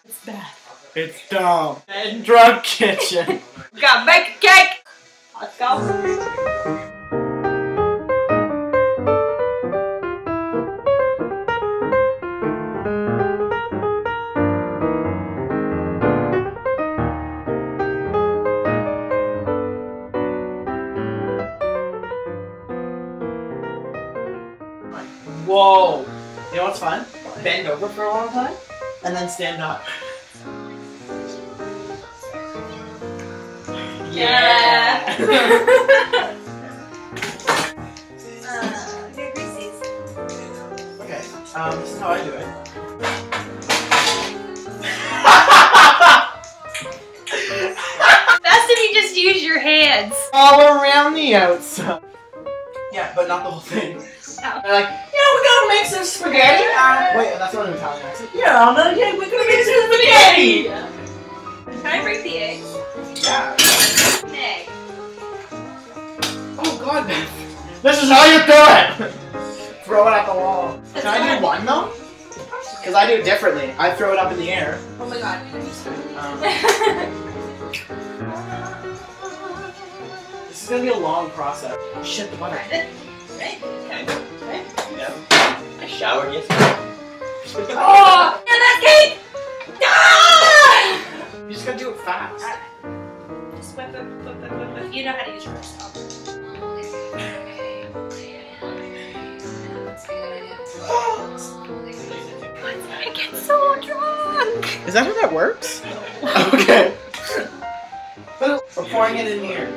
It's Beth. It's Tom. And Drunk Kitchen. We gotta make a cake! Let's go. Whoa. You know what's fun? Bend over for a long time and then stand up. Yeah. Okay, this is how I do it. Best if you just use your hands. All around the outside. Yeah, but not the whole thing. Oh. They're like, yeah, we're gonna make some spaghetti. Wait, that's not an Italian accent. Yeah, we're gonna make some spaghetti. Can I break the eggs? Yeah. An egg. Oh God, Beth. This is how you do it. Throw it at the wall. That's Can I do one though? Because I do it differently. I throw it up in the air. Oh my God. This is gonna be a long process. Shit, the butter. Right? Okay. Yeah. I showered yesterday. Oh! And that cake! Ah! You just gotta do it fast. Just whip it. You know how to use your yourself. I get so drunk! Is that how that works? Okay. We're pouring it in here.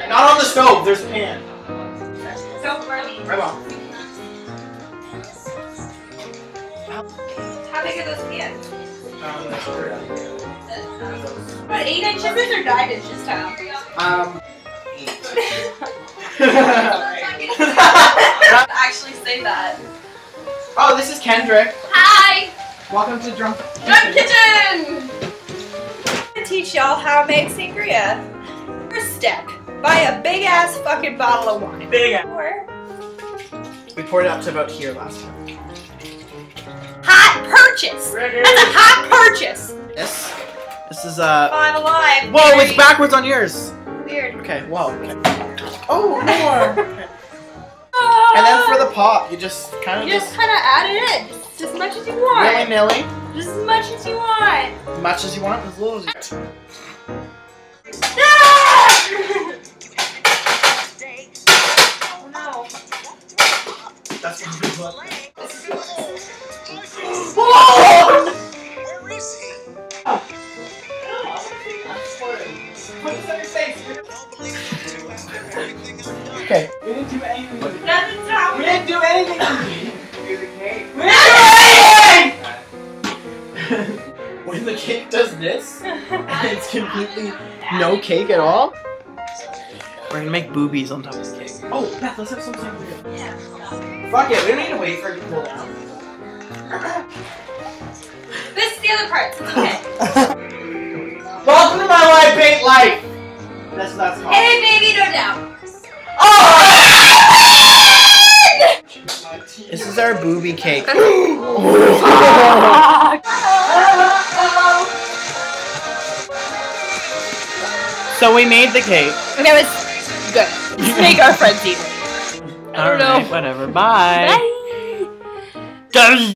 Not on the stove, there's a pan. Don't worry. Right on. How big are those pans? Sure. About 8 inches or 9 inches, Tom? 8. Actually say that. Oh, this is Kendrick. Hi! Welcome to Drunk Kitchen! I'm gonna teach y'all how to make sangria. First step, buy a big ass fucking bottle of wine. Big ass. Or We poured it up to about here last time. hot purchase! That's a hot purchase! This is Five alive. Whoa, Very it's backwards on yours. weird. Okay, whoa. Okay. Oh, more. Okay. And then for the pop, you just kind of Just kind of add it in. Just as much as you want. willy-nilly. Just as much as you want. As much as you want, as little as you want. Oh no. That's what we want. Where is he? Put this on your face. Don't believe you after everything I've done. Okay. We didn't do anything. Nothing wrong. We didn't do anything. When the cake does this, and it's completely no cake at all, we're gonna make boobies on top of the cake. Oh, Beth, let's have some sangria. Yeah. Fuck it, we don't need to wait for it to cool down. This is the other part. Okay. Welcome to my life, bait life. That's called. Hey, baby, no doubt. Oh! This is our booby cake. So we made the cake. And it was good. Let's make our friends eat it. I don't know. Whatever. Bye. Bye.